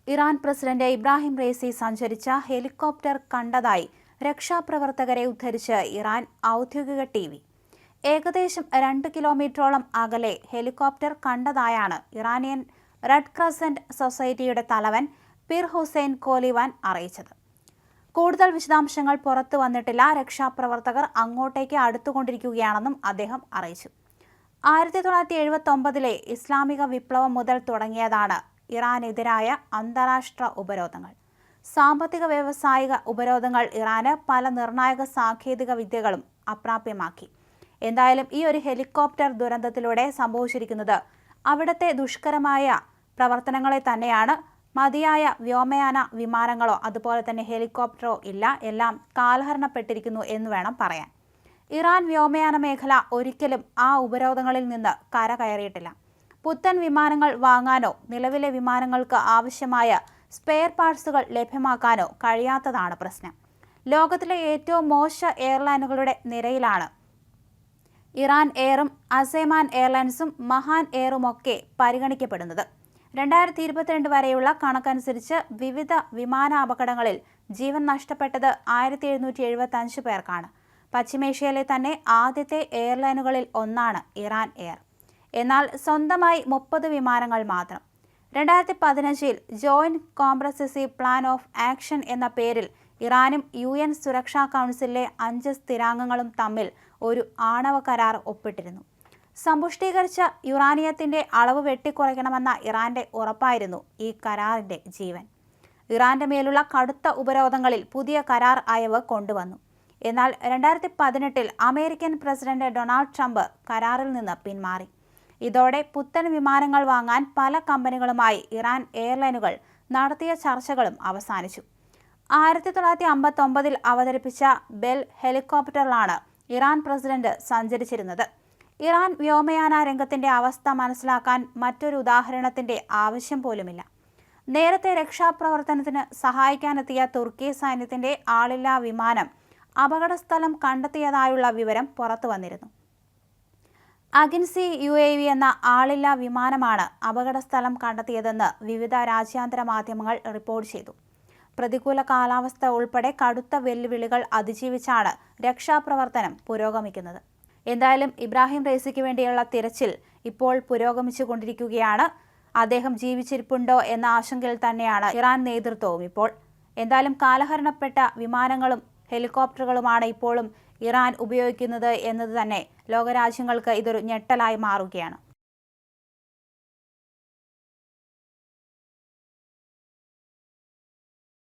Iran president Ebrahim Raisi സഞ്ചരിച്ച helicopter കണ്ടതായി രക്ഷാപ്രവർത്തകരെ ഉദ്ധരിച്ച് ഇറാൻ ഔദ്യോഗിക TV. ഏകദേശം 2 കിലോമീറ്ററോളം അകലെ ഹെലികോപ്റ്റർ കണ്ടതായാണ് ഇറാനിയൻ റെഡ് ക്രസന്റ് സൊസൈറ്റിയുടെ തലവൻ പിർ ഹുസൈൻ കോലിവാൻ അറിയിച്ചത്. കൂടുതൽ വിശദാംശങ്ങൾ പുറത്തു വന്നിട്ടില്ല. രക്ഷാപ്രവർത്തകർ അങ്ങോട്ടേക്ക് അടുത്തുകൊണ്ടിരിക്കുകയാണെന്നും അദ്ദേഹം അറിയിച്ചു. 1979-ലെ ഇസ്ലാമിക വിപ്ലവം മുതൽ തുടങ്ങിയതാണ് ഇറാനെതിരായ അന്താരാഷ്ട്ര ഉപരോധങ്ങൾ. സാമ്പത്തിക വ്യാവസായിക ഉപരോധങ്ങൾ ഇറാന് പല നിർണായക സാങ്കേതിക വിദ്യകളും അപ്രാപ്യമാക്കി. എന്തായാലും ഈ ഒരു ഹെലികോപ്റ്റർ ദുരന്തത്തിലൂടെ സംഭവിച്ചിരിക്കുന്നത് അവിടുത്തെ ദുഷ്കരമായ പ്രവർത്തനങ്ങളെ തന്നെയാണ്. മതിയായ വ്യോമയാന വിമാനങ്ങളോ അതുപോലെ തന്നെ ഹെലികോപ്റ്ററോ ഇല്ല. എല്ലാം കാലഹരണപ്പെട്ടിരിക്കുന്നു എന്ന് വേണം പറയാൻ. ഇറാൻ വ്യോമയാന മേഖല ഒരിക്കലും ആ ഉപരോധങ്ങളിൽ നിന്ന് കരകയറിയിട്ടില്ല. പുത്തൻ വിമാനങ്ങൾ വാങ്ങാനോ നിലവിലെ വിമാനങ്ങൾക്ക് ആവശ്യമായ സ്പെയർ പാർട്സുകൾ ലഭ്യമാക്കാനോ കഴിയാത്തതാണ് പ്രശ്നം. ലോകത്തിലെ ഏറ്റവും മോശം എയർലൈനുകളുടെ നിരയിലാണ് ഇറാൻ എയറും അസൈമാൻ എയർലൈൻസും മഹാൻ എയറുമൊക്കെ പരിഗണിക്കപ്പെടുന്നത്. 2022 വരെയുള്ള കണക്കനുസരിച്ച് വിവിധ വിമാനാപകടങ്ങളിൽ ജീവൻ നഷ്ടപ്പെട്ടത് 1775 പേർക്കാണ്. പശ്ചിമേഷ്യയിലെ തന്നെ ആദ്യത്തെ എയർലൈനുകളിൽ ഒന്നാണ് ഇറാൻ എയർ. എന്നാൽ സ്വന്തമായി 30 വിമാനങ്ങൾ മാത്രം. 2015-ൽ joint comprehensive plan of action എന്ന പേരിൽ ഇറാനും UN സുരക്ഷാ കൗൺസിലിലെ 5 സ്ഥിരാംഗങ്ങളും തമ്മിൽ ഒരു ആണവ കരാർ ഒപ്പിട്ടിരുന്നു. സമ്പുഷ്ടീകരിച്ച യുറാനിയത്തിന്റെ അളവ് വെട്ടിക്കുറയ്ക്കണമെന്ന ഇറാന്റെ ഉറപ്പായിരുന്നു ഈ കരാറിന്റെ ജീവൻ. ഇറാന്റെ മേലുള്ള കടുത്ത ഉപരോധങ്ങളിൽ പുതിയ കരാർ അയവ് കൊണ്ടുവന്നു. എന്നാൽ 2018-ൽ അമേരിക്കൻ പ്രസിഡന്റ് ഡൊണാൾഡ് ട്രംപ് കരാറിൽ നിന്ന് പിന്മാറി. ഇതോടെ പുത്തൻ വിമാനങ്ങൾ വാങ്ങാൻ പല കമ്പനികളുമായി ഇറാൻ എയർലൈനുകൾ നടത്തിയ ചർച്ചകളും അവസാനിച്ചു. 1959-ൽ അവതരിപ്പിച്ച ബെൽ ഹെലികോപ്റ്ററിലാണ് ഇറാൻ പ്രസിഡന്റ് സഞ്ചരിച്ചിരുന്നത്. ഇറാൻ വ്യോമയാന രംഗത്തിന്റെ അവസ്ഥ മനസ്സിലാക്കാൻ മറ്റൊരു ഉദാഹരണത്തിന്റെ ആവശ്യം പോലുമില്ല. നേരത്തെ രക്ഷാപ്രവർത്തനത്തിന് സഹായിക്കാനെത്തിയ തുർക്കി സൈന്യത്തിന്റെ ആളില്ലാ വിമാനം അപകടസ്ഥലം കണ്ടെത്തിയതായുള്ള വിവരം പുറത്തു വന്നിരുന്നു. അഗിൻസി UAV എന്ന ആളില്ലാ വിമാനമാണ് അപകടസ്ഥലം കണ്ടെത്തിയതെന്ന് വിവിധ രാജ്യാന്തര മാധ്യമങ്ങൾ റിപ്പോർട്ട് ചെയ്തു. പ്രതികൂല കാലാവസ്ഥ ഉൾപ്പെടെ കടുത്ത വെല്ലുവിളികൾ അതിജീവിച്ചാണ് രക്ഷാപ്രവർത്തനം പുരോഗമിക്കുന്നത്. എന്തായാലും ഇബ്രാഹിം റൈസിക്ക് വേണ്ടിയുള്ള തിരച്ചിൽ ഇപ്പോൾ പുരോഗമിച്ചുകൊണ്ടിരിക്കുകയാണ്. അദ്ദേഹം ജീവിച്ചിരിപ്പുണ്ടോ എന്ന ആശങ്കയിൽ തന്നെയാണ് ഇറാൻ നേതൃത്വവും ഇപ്പോൾ. എന്തായാലും കാലഹരണപ്പെട്ട വിമാനങ്ങളും ഹെലികോപ്റ്ററുകളുമാണ് ഇപ്പോഴും ഇറാൻ ഉപയോഗിക്കുന്നത് എന്നത് തന്നെ ലോകരാജ്യങ്ങൾക്ക് ഇതൊരു ഞെട്ടലായി മാറുകയാണ്.